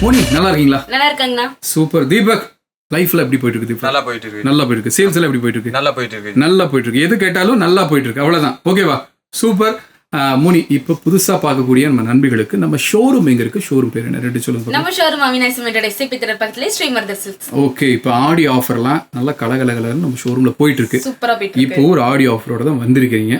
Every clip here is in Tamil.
மோனி நல்லா இருக்கீங்களா? நல்லா இருக்காங்கண்ணா. சூப்பர். தீபக் லைஃப்ல எப்படி போயிட்டு இருக்கு? நல்லா போயிட்டு இருக்கு. நல்லா போயிட்டு இருக்கு. சேல்ஸ் எல்லாம் எப்படி போயிட்டு இருக்கு? நல்லா போயிட்டு இருக்கு. நல்லா போயிட்டு இருக்கு. எது கேட்டாலும் நல்லா போயிட்டு இருக்கு. அவ்வளவுதான். ஓகேவா? சூப்பர். மோனி, இப்ப புதுசா பார்க்கக்கூடிய நம்ம நண்பிகளுக்கு நம்ம ஷோரூம் எங்க இருக்கு? ஷோரூம் பேர் என்ன? ரெண்டு சொல்லுங்க. நம்ம ஷோரூம் அவினாசி மெட்டட் எஸ்ஏபி தியேட்டர் பக்கத்துல ஸ்ரீமர்தர் சில்க்ஸ். ஓகே, இப்போ ஆடி ஆஃபர்லாம் நல்லா கலகலகலன்னு நம்ம ஷோரூம்ல போயிட்டு இருக்கு. சூப்பரா போயிட்டு இருக்கு. இப்போ ஒரு ஆடி ஆஃபரோட தான் வந்திருக்கீங்க.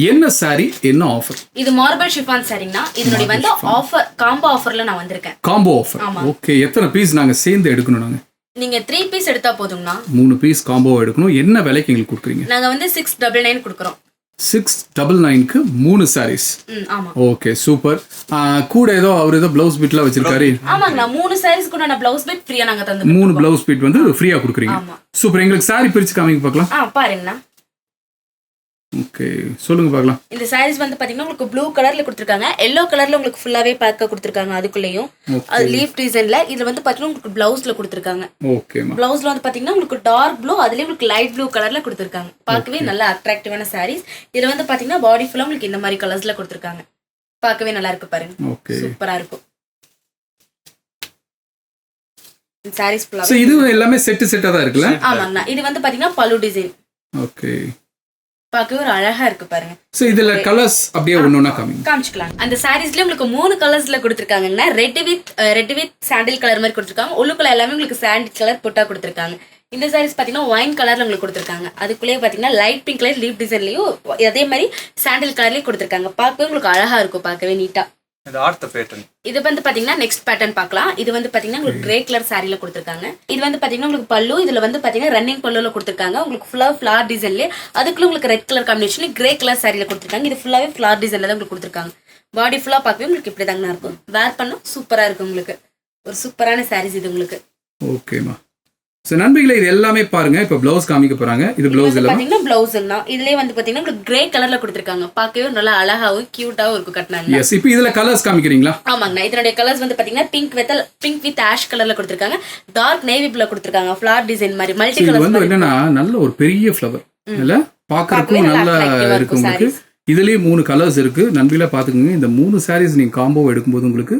என்ன சாரி, என்ன ஆஃபர்? இது மார்பிள் ஷிஃபான் சாரிங்கண்ணா. இதனுடைய வந்து ஆஃபர் காம்போ ஆஃபர்ல நான் வந்திருக்கேன். Combo offer. ஓகே, எத்தனை பீஸ் நாங்க சேர்ந்து எடுக்கணும்? நாங்க நீங்க 3 பீஸ் எடுத்தா போதுங்கண்ணா. 3 பீஸ் காம்போ எடுக்கணும். என்ன விலைக்கு எங்களுக்கு கொடுக்குறீங்க? நாங்க வந்து 699 கொடுக்குறோம். 699க்கு 3 சாரீஸ். ஆமா. Okay, super. கூட ஏதோ அவர் ஏதோ ப்ளவுஸ் பிட்லாம் வச்சிருக்காரு. ஆமாங்கண்ணா, 3 சாரீஸ் கூட நான் ப்ளவுஸ் பிட் ஃப்ரீயா நாங்க தந்து 3 ப்ளவுஸ் பிட் வந்து ஃப்ரீயா கொடுக்குறீங்க. சூப்பர். எங்களுக்கு சாரி பிரிச்சு காமிங்க பார்க்கலாம். பாருங்கண்ணா. ஓகே, சொல்லுங்க பார்க்கலாம். இந்த சாரீஸ் வந்து பாத்தீங்கன்னா உங்களுக்கு ப்ளூ கலர்ல கொடுத்துருக்காங்க, எல்லோ கலர்ல உங்களுக்கு ஃபுல்லாவே பேக்க கொடுத்துருக்காங்க. அதுக்குள்ளேயும் அது லீஃப் டிசைன்ல. இதுல வந்து பாத்தீங்கன்னா உங்களுக்கு பிளவுஸ்ல கொடுத்துருக்காங்க. ஓகே, பிளவுஸ்ல வந்து பாத்தீங்கன்னா உங்களுக்கு டார்க் ப்ளூ, அதுலயே உங்களுக்கு லைட் ப்ளூ கலர்ல கொடுத்துருக்காங்க. பார்க்கவே நல்ல அட்ராக்டிவான சாரீஸ். இதுல வந்து பாத்தீங்கன்னா பாடி ஃபுல்லா உங்களுக்கு இந்த மாதிரி கலர்ஸ்ல கொடுத்துருக்காங்க. பார்க்கவே நல்லா இருக்கு பாருங்க. ஓகே, சூப்பரா இருக்கும் சாரீஸ் ஃபுல்லா. சோ இது எல்லாமே செட்டா தான் இருக்குல்ல? ஆமாங்கண்ணா. இது வந்து பாத்தீங்கன்னா பல்லு டிசைன். ஓகே, பார்க்கவே ஒரு அழகா இருக்கு பாருங்க. சோ இதுல கலர்ஸ் அப்படியே ஒண்ணா காமிச்சுக்கலாம். அந்த சாரீஸ்ல உங்களுக்கு 3 கலர்ஸ்ல கொடுத்துருக்காங்கன்னா ரெட் வித் சாண்டில் கலர் மாதிரி கொடுத்துருக்காங்க. உள்ளுக்குள்ள எல்லாமே உங்களுக்கு சாண்டில் கலர் புட்டா கொடுத்துருக்காங்க. இந்த சாரீஸ் பாத்தீங்கன்னா ஒயின் கலர்ல உங்களுக்கு கொடுத்துருக்காங்க. அதுக்குள்ளேயே பாத்தீங்கன்னா லைட் பிங்க் கலர் லீஃப் டிசைன்லயும் அதே மாதிரி சாண்டில் கலர்லயும் கொடுத்துருக்காங்க. பார்க்கவே உங்களுக்கு அழகா இருக்கும், பார்க்கவே நீட்டா. இது வந்து பாத்தீங்கன்னா நெக்ஸ்ட் பேட்டர்ன் பார்க்கலாம். இது வந்து பாத்தீங்கன்னா உங்களுக்கு கிரே கலர் சாரில கொடுத்துருக்காங்க. இது வந்து பாத்தீங்கன்னா உங்களுக்கு பல்லு. இதுல வந்து பாத்தீங்கன்னா ரன்னிங் பல்லுல கொடுத்துருக்காங்க. உங்களுக்கு ஃபுல்லா ஃபிளார் டிசைன்ல. அதுக்குள்ள உங்களுக்கு red colour combination grey colour சாரில கொடுத்துருக்காங்க. இது ஃபுல்லாவே ஃபிளார் டிசைன்ல தான் உங்களுக்கு கொடுத்துருக்காங்க. பாடி ஃபுல்லா பார்க்கவே உங்களுக்கு இப்படி தாங்க இருக்கும். வேர் பண்ணா சூப்பரா இருக்கும். உங்களுக்கு ஒரு சூப்பரான சாரீஸ் இது உங்களுக்கு. ஓகேமா. சோ நண்பர்களே, இது எல்லாமே பாருங்க. இப்ப ப்ளவுஸ் காமிக்க போறாங்க. இது ப்ளவுஸ் எல்லாம் பாத்தீங்கன்னா ப்ளவுஸ்னா இதுலயே வந்து பாத்தீங்கன்னா உங்களுக்கு கிரே கலர்ல கொடுத்திருக்காங்க. பார்க்கவே நல்லா அழகாவும் கியூட்டாவும் இருக்கும் கட்டனாங்க. எஸ். இப்போ இதுல கலர்ஸ் காமிக்கிறீங்களா? ஆமாங்க. இதனுடைய கலர்ஸ் வந்து பாத்தீங்கன்னா பிங்க் வித் ஆஷ் கலர்ல கொடுத்திருக்காங்க. டார்க் நேவி ப்ளூல கொடுத்திருக்காங்க. ஃபிளார் டிசைன் மாதிரி மல்டி கலர். இது வந்து என்னன்னா நல்ல ஒரு பெரிய ஃப்ளவர் இல்ல, பார்க்கறதுக்கும் நல்லா இருக்கு. உங்களுக்கு இதுலயே 3 கலர்ஸ் இருக்கு. நண்பர்களே பாத்துக்கோங்க. இந்த 3 சாரீஸ் நீங்க காம்போ எடுக்கும்போது உங்களுக்கு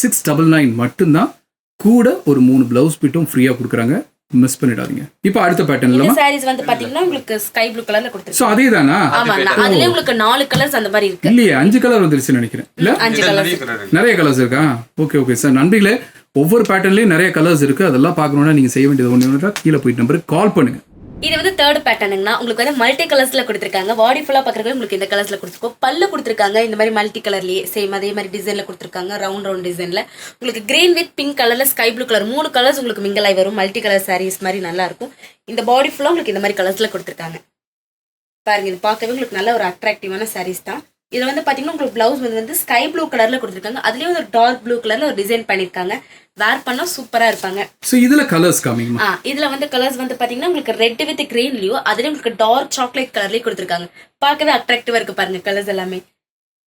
699 மட்டும்தான். கூட ஒரு 3 பிளவுஸ் பிட்டும் ஃப்ரீயா கொடுக்குறாங்க. மிஸ் பண்ணிடாதீங்க. இப்போ அடுத்த பேட்டர்ன் இல்லமா? இந்த சாரீஸ் வந்து பாத்தீங்கன்னா உங்களுக்கு ஸ்கை ப்ளூ கலர்ல கொடுத்திருக்காங்க. சோ அதேதானா? ஆமாண்ணா. அதுலயே உங்களுக்கு 4 கலர்ஸ் அந்த மாதிரி இருக்கு. இல்லையே, 5 கலர் வந்துருச்சுன்னு நினைக்கிறேன். இல்ல 5 கலர்ஸ். நிறைய கலர்ஸ் இருக்கா? Okay okay sir. நண்பர்களே, ஒவ்வொரு பேட்டர்ன்லயும் நிறைய கலர்ஸ் இருக்கு. அதெல்லாம் பார்க்கணும்னா நீங்க செய்ய வேண்டியது ஒண்ணு, கீழே போயிட்டு நம்பருக்கு கால் பண்ணுங்க. இது வந்து தேர்ட் பேட்டர்னுங்கண்ணா. உங்களுக்கு வந்து மல்டி கலர்ஸ்ல கொடுத்துருக்காங்க. பாடி ஃபுல்லா பாக்குறதுக்கு உங்களுக்கு இந்த கலர்ஸ்ல கொடுத்துருக்கோம். பல்லு கொடுத்துருக்காங்க இந்த மாதிரி மல்டி கலர்லயே சேம் அதே மாதிரி டிசைன்ல கொடுத்துருக்காங்க. ரவுண்ட் டிசைன்ல உங்களுக்கு கிரீன் வித் பிங்க் கலர்ல ஸ்கை ப்ளூ கலர் 3 கலர்ஸ் உங்களுக்கு மிங்கிள் ஆகி வரும். மல்டி கலர் சாரீஸ் மாதிரி நல்லா இருக்கும். இந்த பாடி ஃபுல்லா உங்களுக்கு இந்த மாதிரி கலர்ஸ்ல கொடுத்துருக்காங்க. பாருங்க, இது பார்க்கவே உங்களுக்கு நல்ல ஒரு அட்ராக்டிவான சாரீஸ் தான். இதுல வந்து பாத்தீங்கன்னா உங்களுக்கு பிளவுஸ் வந்து ஸ்கை ப்ளூ கலர்ல கொடுத்துருக்காங்க. அதுலயும் ஒரு டார்க் ப்ளூ கலர்ல ஒரு டிசைன் பண்ணிருக்காங்க. வேர் பண்ணா சூப்பரா இருப்பாங்க. சோ இதுல கலர்ஸ் காமிங்க. இதுல வந்து கலர்ஸ் வந்து பாத்தீங்கன்னா உங்களுக்கு ரெட் வித் கிரீன்லயும் அதுலயும் உங்களுக்கு டார்க் சாக்லேட் கலர்லயும் கொடுத்துருக்காங்க. பார்க்கவே அட்ராக்டிவா இருக்கு பாருங்க கலர்ஸ் எல்லாமே.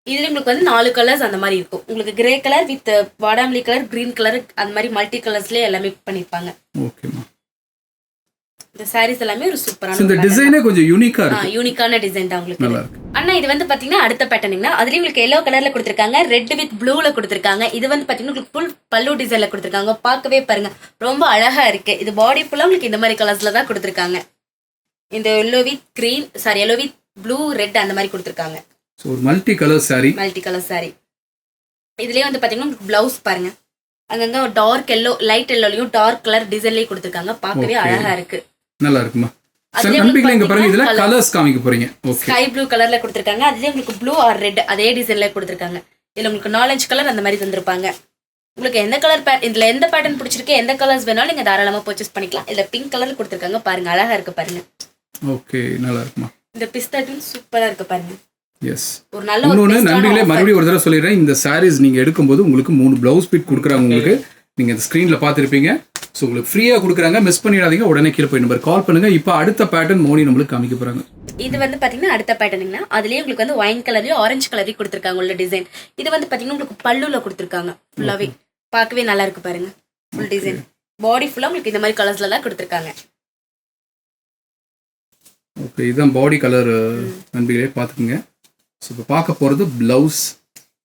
இதுல உங்களுக்கு வந்து 4 கலர்ஸ் அந்த மாதிரி இருக்கும். உங்களுக்கு கிரே கலர் வித் பாடாம்லி கலர், கிரீன் கலர் அந்த மாதிரி மல்டி கலர்ஸ்லயே எல்லாமே பண்ணிருப்பாங்க. ஓகேமா. இந்த சாரீஸ் எல்லாமே ஒரு சூப்பரான இந்த டிசைனே கொஞ்சம் யூனிக்கா இருக்கு. யூனிக்கான டிசைன் தான் உங்களுக்கு. நல்லா இருக்கு. அண்ணா இது வந்து பாத்தீங்கன்னா அடுத்த பேட்டர்னிங்னா அதுலயும் உங்களுக்கு எல்லோ கலர்ல கொடுத்துருக்காங்க. ரெட் வித் ப்ளூல கொடுத்துருக்காங்க. இது வந்து பாத்தீங்கன்னா உங்களுக்கு ஃபுல் பல்லு டிசைன்ல கொடுத்துருக்காங்க. பார்க்கவே பாருங்க ரொம்ப அழகா இருக்கு. இது பாடி ஃபுல்லா உங்களுக்கு இந்த மாதிரி கலர்ஸ்ல தான் கொடுத்துருக்காங்க. இந்த yellow with green yellow with blue red அந்த மாதிரி கொடுத்துருக்காங்க. சோ ஒரு multi colour sari. Multi colour sari. இதுலயே வந்து பாத்தீங்கன்னா உங்களுக்கு பிளவுஸ் பாருங்க. அங்கங்க டார்க் எல்லோ லைட் எல்லோலயும் டார்க் கலர் டிசைன்லயே கொடுத்துருக்காங்க. பார்க்கவே அழகா இருக்கு. நல்லா இருக்குமா? நண்பர்களே, இங்க பாருங்க. இதுல கலர்ஸ் காமிக்க போறீங்க. ஓகே. ஸ்கை ப்ளூ கலர்ல கொடுத்திருக்காங்க. அதுலயே உங்களுக்கு ப்ளூ ஆர் ரெட் அதே டிசைன்ல கொடுத்திருக்காங்க. இதுல உங்களுக்கு 4-5 கலர் அந்த மாதிரி தந்திருப்பாங்க. உங்களுக்கு எந்த கலர் இதுல எந்த பேட்டர்ன் பிடிச்சிருக்கு, எந்த கலர்ஸ் வேணாலும் நீங்க தாராளமா பர்ச்சேஸ் பண்ணிக்கலாம். இதுல பிங்க் கலர்ல கொடுத்திருக்காங்க. பாருங்க அழகா இருக்கு பாருங்க. ஓகே, நல்லா இருக்குமா? இந்த பிஸ்தா டின் சூப்பரா இருக்கு பாருங்க. எஸ். ஒரு நல்ல இன்னொன்னு நண்பர்களே, மறுபடியும் ஒரு தடவை சொல்லிடுறேன். இந்த சாரீஸ் நீங்க எடுக்கும்போது உங்களுக்கு 3 பிளவுஸ் பிட் கொடுக்குறாங்க. உங்களுக்கு நீங்க இந்த ஸ்கிரீன்ல பாத்துருப்பீங்க. ஸோ உங்களுக்கு ஃப்ரீயா கொடுக்குறாங்க. மிஸ் பண்ணிடாதீங்க. உடனே கீழே போய் நம்பர் கால் பண்ணுங்க. இப்போ அடுத்த பேட்டர்ன் மோனி நம்மளுக்கு காமிக்க போறாங்க. இது வந்து பாத்தீங்கன்னா அடுத்த பேட்டர்னுங்கன்னா அதுலயே உங்களுக்கு வந்து ஒயின் கலர்லயும் ஆரஞ்சு கலரையும் கொடுத்திருக்காங்க உள்ள டிசைன். இது வந்து பாத்தீங்கன்னா உங்களுக்கு பல்லுல கொடுத்திருக்காங்க. ஃபுல்லாவே பார்க்கவே நல்லா இருக்கு பாருங்க. ஃபுல் டிசைன் பாடி ஃபுல்லா உங்களுக்கு இந்த மாதிரி கலர்ஸ்ல எல்லாம் கொடுத்திருக்காங்க. ஓகே, இதுதான் பாடி கலர். நண்பர்களே பாத்துக்கோங்க. ஸோ இப்போ பார்க்க போறது பிளவுஸ்.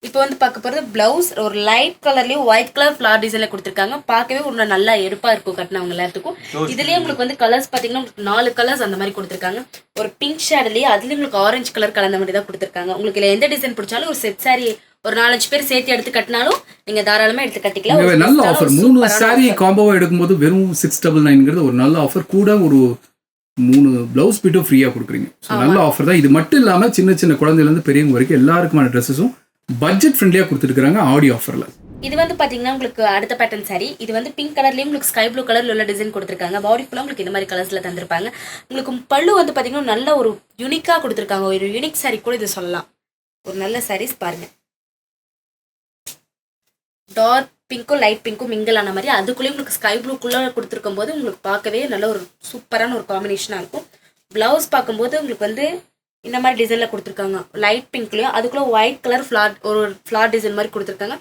இப்போ வந்து பார்க்க போகிறது ப்ளவுஸ் ஒரு லைட் கலர்லேயும் ஒயிட் கலர் ஃப்ளார் டிசைனில் கொடுத்துருக்காங்க. பார்க்கவே ஒரு நல்லா எடுப்பாக இருக்கும் கட்டினவங்க எல்லாத்துக்கும். இதுலேயே உங்களுக்கு வந்து கலர்ஸ் பார்த்தீங்கன்னா உங்களுக்கு 4 கலர்ஸ் அந்த மாதிரி கொடுத்துருக்காங்க. ஒரு பிங்க் ஷேட்லேயே அதுலேயும் உங்களுக்கு ஆரஞ்சு கலர் கலந்த மாதிரி தான் கொடுத்துருக்காங்க. உங்களுக்கு இதில் எந்த டிசைன் பிடிச்சாலும் ஒரு செட் சாரி ஒரு 4-5 பேர் சேர்த்து எடுத்து கட்டினாலும் நீங்கள் தாராளமாக எடுத்து கட்டிக்கலாம். நல்ல ஆஃபர். 3 சாரி காம்போவா எடுக்கும்போது வெறும் 699ங்கிறது ஒரு நல்ல ஆஃபர். கூட ஒரு 3 பிளவுஸ் பீட்டும் ஃப்ரீயாக கொடுக்குறீங்க. நல்ல ஆஃபர் தான். இது மட்டும் இல்லாமல் சின்ன சின்ன குழந்தைலேருந்து பெரியவங்க வரைக்கும் எல்லாருக்குமான ட்ரெஸ்ஸஸும் பட்ஜெட் ஃப்ரெண்ட்லியாக கொடுத்துருக்காங்க ஆடி ஆஃபரில். இது வந்து பார்த்தீங்கன்னா உங்களுக்கு அடுத்த பேட்டர்ன் சாரி. இது வந்து பிங்க் கலர்லேயும் உங்களுக்கு ஸ்கை ப்ளூ கலரில் உள்ள டிசைன் கொடுத்துருக்காங்க. பாடி ஃபுல்லாக உங்களுக்கு இந்த மாதிரி கலர்ஸில் தந்திருப்பாங்க. உங்களுக்கு பல்லு வந்து பார்த்தீங்கன்னா நல்ல ஒரு யூனிக்காக கொடுத்துருக்காங்க. ஒரு யூனிக் சாரி கூட இது சொல்லலாம். ஒரு நல்ல சாரீஸ் பாருங்கள். டார்க் பிங்க்கும் லைட் பிங்க்கும் மிங்கிள் ஆன மாதிரி அதுக்குள்ளேயும் உங்களுக்கு ஸ்கை ப்ளூக்குள்ளே கொடுத்துருக்கும் போது உங்களுக்கு பார்க்கவே நல்ல ஒரு சூப்பரான ஒரு காம்பினேஷனாக இருக்கும். ப்ளவுஸ் பார்க்கும்போது உங்களுக்கு வந்து இந்த மாதிரி டிசைனில் கொடுத்துருக்காங்க. லைட் பிங்க்லேயும் அதுக்குள்ளே ஒயிட் கலர் ஃப்ளார் டிசைன் மாதிரி கொடுத்துருக்காங்க.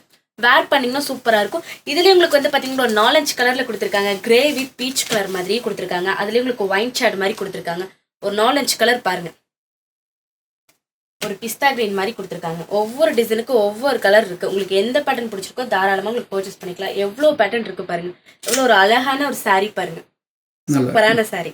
வேர் பண்ணிங்கன்னா சூப்பராக இருக்கும். இதுலேயும் உங்களுக்கு வந்து பார்த்தீங்கன்னா ஒரு 4-5 கலரில் கொடுத்துருக்காங்க. கிரே வித் பீச் கலர் மாதிரியே கொடுத்துருக்காங்க. அதுலேயும் உங்களுக்கு ஒயின் ஷேட் மாதிரி கொடுத்துருக்காங்க. ஒரு 4-5 கலர் பாருங்கள். ஒரு பிஸ்தா கிரீன் மாதிரி கொடுத்துருக்காங்க. ஒவ்வொரு டிசைனுக்கும் ஒவ்வொரு கலர் இருக்குது. உங்களுக்கு எந்த பேட்டர்ன் பிடிச்சிருக்கோ தாராளமாக உங்களுக்கு பர்ச்சேஸ் பண்ணிக்கலாம். எவ்வளோ பேட்டர்ன் இருக்குது பாருங்கள். எவ்வளோ ஒரு அழகான ஒரு சாரீ பாருங்கள். சூப்பரான சாரீ.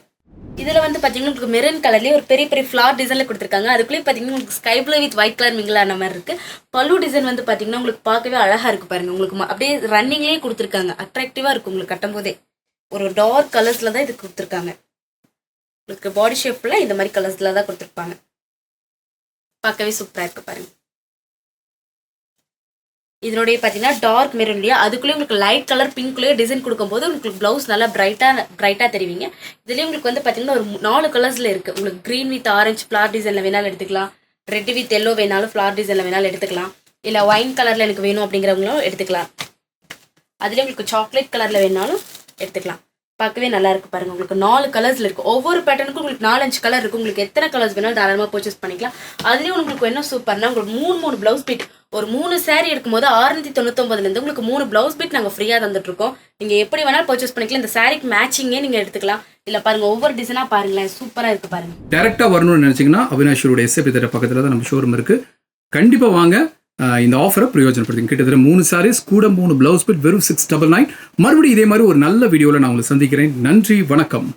இதில் வந்து பார்த்தீங்கன்னா உங்களுக்கு மெரூன் கலர்லேயே ஒரு பெரிய பெரிய ஃப்ளார் டிசைனில் கொடுத்துருக்காங்க. அதுக்குள்ளேயே பார்த்தீங்கன்னா உங்களுக்கு sky blue with white colour மிங்கிளான மாதிரி இருக்குது. பல்லு டிசைன் வந்து பார்த்தீங்கன்னா உங்களுக்கு பார்க்கவே அழகாக இருக்குது பாருங்கள். உங்களுக்கு அப்படியே ரன்னிங்லேயே கொடுத்துருக்காங்க. அட்ராக்டிவாக இருக்கும் உங்களுக்கு கட்டும் போதே. ஒரு டார்க் கலர்ஸில் தான் இது கொடுத்துருக்காங்க. உங்களுக்கு பாடி ஷேப்பில் இந்த மாதிரி கலர்ஸில் தான் கொடுத்துருப்பாங்க. பார்க்கவே சூப்பராக இருக்குது பாருங்கள். இதனுடைய பார்த்தீங்கன்னா டார்க் மெரூன்லையா அதுக்குள்ளேயே உங்களுக்கு லைட் கலர் பிங்க்லேயே டிசைன் கொடுக்கும்போது உங்களுக்கு ப்ளவுஸ் நல்லா பிரைட்டாக தெரிவிங்க. இதுலேயும் உங்களுக்கு வந்து பார்த்தீங்கன்னா ஒரு 4 கலர்ஸில் இருக்குது. உங்களுக்கு க்ரீன் வித் ஆரஞ்சு ஃப்ளார் டிசைனில் வேணாலும் எடுத்துக்கலாம். ரெட் வித் எல்லோ வேணாலும் ஃப்ளார் டிசைனில் வேணாலும் எடுத்துக்கலாம். இல்லை ஒயின் கலரில் எனக்கு வேணும் அப்படிங்கிறவங்களும் எடுத்துக்கலாம். அதுலேயும் உங்களுக்கு சாக்லேட் கலரில் வேணாலும் எடுத்துக்கலாம். பார்க்கவே நல்லா இருக்குது பாருங்கள். உங்களுக்கு 4 கலர்ஸில் இருக்குது. ஒவ்வொரு பேட்டர்னுக்கும் உங்களுக்கு 4-5 கலர் இருக்குது. உங்களுக்கு எத்தனை கலர்ஸ் வேணாலும் தாராளமாக பர்ச்சேஸ் பண்ணிக்கலாம். அதுலேயும் உங்களுக்கு என்ன சூப்பர்னா உங்களுக்கு 3 ப்ளவுஸ் பீட் ஒரு 3 சாரீ எடுக்கும்போது 699லேருந்து உங்களுக்கு 3 ப்ளவுஸ் பீட் நாங்கள் ஃப்ரீயாக தந்துட்டுருக்கோம். நீங்கள் எப்படி வேணாலும் பர்ச்சேஸ் பண்ணிக்கலாம். இந்த சாரீக்கு மேட்சிங்கே நீங்கள் எடுத்துக்கலாம். இல்லை பாருங்கள் ஒவ்வொரு டிசைனாக பாருங்களேன். சூப்பராக இருக்குது பாருங்கள். டேரெக்டாக வரணும்னு நினச்சிங்கன்னா அவினாஷோட எஸ்ஏபி தேட்டர் பக்கத்தில் தான் நம்ம ஷோரூம் இருக்குது. கண்டிப்பாக வாங்க. இந்த ஆஃபரை பிரயோஜனப்படுத்தி கிட்டத்தட்ட 3 சாரீஸ் கூட 3 பிளவுஸ் பீட் வெறும் 699. மறுபடியும் இதே மாதிரி ஒரு நல்ல வீடியோவில் நான் உங்களை சந்திக்கிறேன். நன்றி, வணக்கம்.